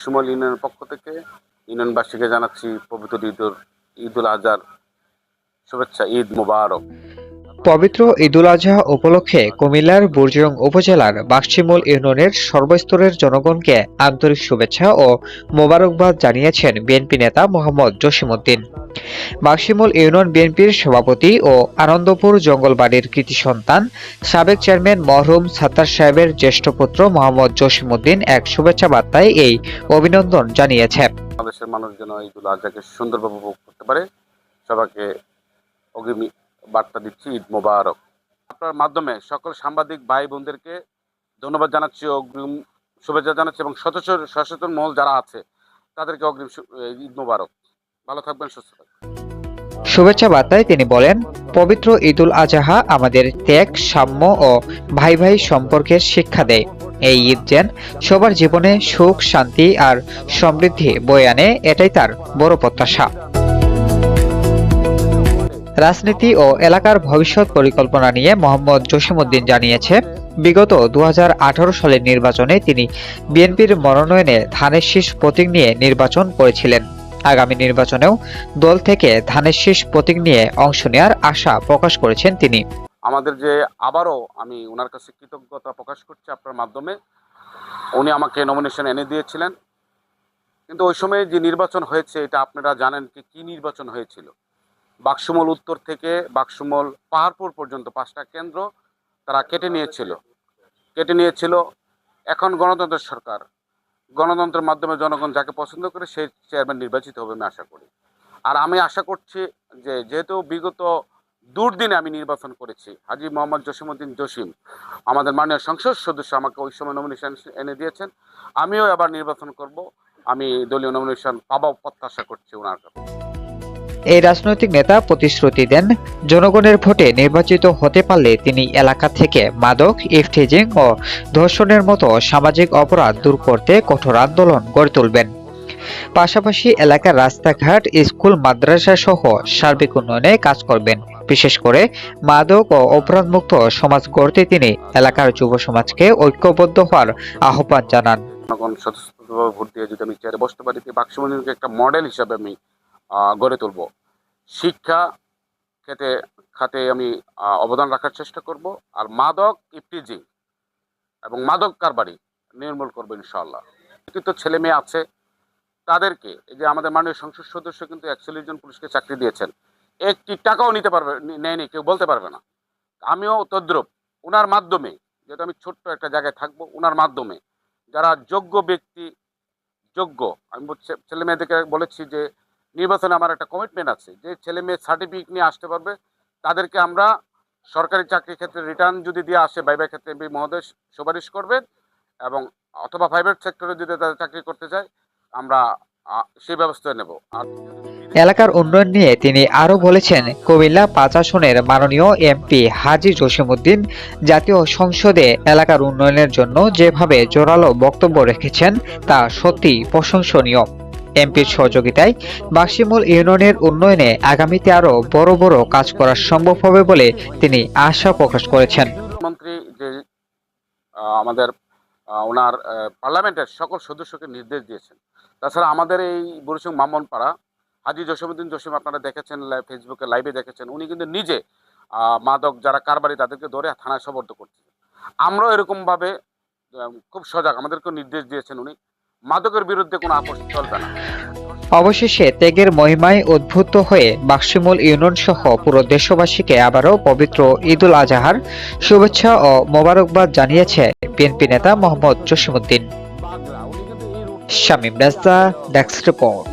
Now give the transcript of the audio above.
সুমল ইউনিয়নের পক্ষ থেকে ইউনিয়নবাসীকে জানাচ্ছি পবিত্র ঈদুল আজহার শুভেচ্ছা। ঈদ মোবারক। পবিত্র ঈদুল আজহা উপলক্ষে কুমিল্লার বুড়িচং উপজেলার বাকশিমুল ইউনিয়নের সর্বস্তরের জনগণকে আন্তরিক শুভেচ্ছা ও মোবারকবাদ জানিয়েছেন বিএনপি নেতা মোহাম্মদ জসিমউদ্দিন। বাকশিমুল ইউনিয়ন বিএনপির সভাপতি ও আনন্দপুর জঙ্গলবাড়ির কৃতি সন্তান সাবেক চেয়ারম্যান মরহুম সাত্তার সাহেবের জ্যেষ্ঠ পুত্র মোহাম্মদ জসিমউদ্দিন এক শুভেচ্ছা বার্তায় এই অভিনন্দন জানিয়েছে। বাংলাদেশের মানুষ যেন ঈদুল আজহাকে সুন্দরভাবে উপভোগ করতে পারে, সবাইকে অগ্রিম বার্তা দিচ্ছি ঈদ মোবারক। আপনার মাধ্যমে সকল সাংবাদিক ভাই বোনদেরকে ধন্যবাদ জানাচ্ছি, অগ্রিম শুভেচ্ছা জানাচ্ছি এবং সচেতন মহল যারা আছে তাদেরকে অগ্রিম ঈদ মোবারক। ভালো থাকবেন, সুস্থ থাকবেন। শুভেচ্ছা বার্তায় তিনি বলেন, পবিত্র ঈদুল আজহা আমাদের ত্যাগ, সাম্য ও ভাই ভাই সম্পর্কের শিক্ষা দেয়। এই ঈদ যেন সবার জীবনে সুখ, শান্তি আর সমৃদ্ধি বয়ে আনে, এটাই তার বড় প্রত্যাশা। রাজনীতি ও এলাকার ভবিষ্যৎ পরিকল্পনা নিয়ে মোহাম্মদ জসিমউদ্দিন জানিয়েছে, বিগত 2018 সালের নির্বাচনে তিনি বিএনপির মনোনয়নে ধানের শীষ প্রতীক নিয়ে নির্বাচন করেছিলেন। আগামী নির্বাচনেও দল থেকে ধানের শীষ প্রতীক নিয়ে অংশ নেওয়ার আশা প্রকাশ করেছেন তিনি। আমাদের যে আবারও আমি ওনার কাছে কৃতজ্ঞতা প্রকাশ করছি আপনার মাধ্যমে। উনি আমাকে নমিনেশন এনে দিয়েছিলেন, কিন্তু ওই সময় যে নির্বাচন হয়েছে এটা আপনারা জানেন কি নির্বাচন হয়েছিল। বাকশিমুল উত্তর থেকে বাকশিমুল পাহাড়পুর পর্যন্ত 5টা কেন্দ্র তারা কেটে নিয়েছিল। এখন গণতন্ত্রের সরকার, গণতন্ত্রের মাধ্যমে জনগণ যাকে পছন্দ করে সেই চেয়ারম্যান নির্বাচিত হবে আমি আশা করি। আর আমি আশা করছি যে যেহেতু বিগত দুর্দিনে আমি নির্বাচন করেছি, হাজী মোহাম্মদ জসিমউদ্দিন জসিম আমাদের মাননীয় সংসদ সদস্য আমাকে ওই সময় নমিনেশন এনে দিয়েছেন, আমিও এবার নির্বাচন করব। আমি দলীয় নমিনেশন পাবো প্রত্যাশা করছি ওনার কাছে। এই রাজনৈতিক নেতা প্রতিশ্রুতি দেন, জনগণের ভোটে নির্বাচিত হতে পারলে তিনি এলাকা থেকে মাদক, ইফটিজিং ও ধর্ষণের মতো সামাজিক অপরাধ দূর করতে কঠোর আন্দোলন গড়ে তুলবেন। পাশাপাশি এলাকার রাস্তাঘাট, স্কুল, মাদ্রাসা সহ সার্বিক উন্নয়নে কাজ করবেন। বিশেষ করে মাদক ও অপরাধমুক্ত সমাজ গড়তে তিনি এলাকার যুব সমাজকে ঐক্যবদ্ধ হওয়ার আহ্বান জানান। জনগণ স্বতঃস্ফূর্তভাবে ভোট দিয়ে যদি আমি চেয়ারে বসতে পারি, বাকশিমুলকে একটা মডেল হিসাবে আমি গড়ে তুলব। শিক্ষা খাতে আমি অবদান রাখার চেষ্টা করব। আর মাদক, ইফটিজিং এবং মাদক কারবারি নির্মূল করবো ইনশাআল্লাহ। কিন্তু ছেলে মেয়ে আছে তাদেরকে, এই যে আমাদের মাননীয় সংসদ সদস্য কিন্তু 41 জন পুলিশকে চাকরি দিয়েছেন, একটি টাকাও নেয়নি, কেউ বলতে পারবে না। আমিও তদ্রুপ ওনার মাধ্যমে, যেহেতু আমি ছোট্ট একটা জায়গায় থাকবো, ওনার মাধ্যমে যারা যোগ্য ব্যক্তি, আমি ছেলে মেয়েদেরকে বলেছি যে নির্বাচনে আমার একটা কমিটমেন্ট আছে, যে ছেলে মেয়ে সার্টিফিকেট নিয়ে আসতে পারবে তাদেরকে আমরা সরকারি চাকরির ক্ষেত্রে রিটার্ন যদি দিয়ে আসে, ভাইবার ক্ষেত্রে এমপি মহোদয় সুপারিশ করবেন, এবং অথবা প্রাইভেট সেক্টরে যদি তাদের চাকরি করতে চায় আমরা সেই ব্যবস্থা নেব। এলাকার উন্নয়ন নিয়ে তিনি আরো বলেছেন, কুমিল্লা 5 আসনের মাননীয় এমপি হাজী জসিমউদ্দিন জাতীয় সংসদে এলাকার উন্নয়নের জন্য যেভাবে জোরালো বক্তব্য রেখেছেন তা সত্যি প্রশংসনীয়। এমপির সহযোগিতায় বাকশিমুল ইউনিয়নের উন্নয়নে আগামীতে আরো বড় বড় কাজ করা সম্ভব হবে বলে তিনি আশা প্রকাশ করেছেন। মন্ত্রী যে আমাদের ওনার পার্লামেন্টের সকল সদস্যকে নির্দেশ দিয়েছেন। তাছাড়া আমাদের এই বুড়িচং ব্রাহ্মণপাড়া হাজী জসিমউদ্দিন জসিম আপনারা দেখেছেন, ফেসবুকে লাইভে দেখেছেন, উনি কিন্তু নিজে মাদক যারা কারবারি তাদেরকে ধরে থানায় সোপর্দ করতেছেন। আমরাও এরকমভাবে খুব সজাগ, আমাদেরকেও নির্দেশ দিয়েছেন উনি, মাদকের বিরুদ্ধে কোনো আপোষ চলবে না। অবশেষে ত্যাগের মহিমায় উদ্বুদ্ধ হয়ে বাকশিমুল ইউনিয়ন সহ পুরো দেশবাসীকে আবারও পবিত্র ঈদুল আজহার শুভেচ্ছা ও মোবারকবাদ জানিয়েছে বিএনপি নেতা মোহাম্মদ জসিমউদ্দিন। শামীম রাজা, ডেস্ক রিপোর্ট।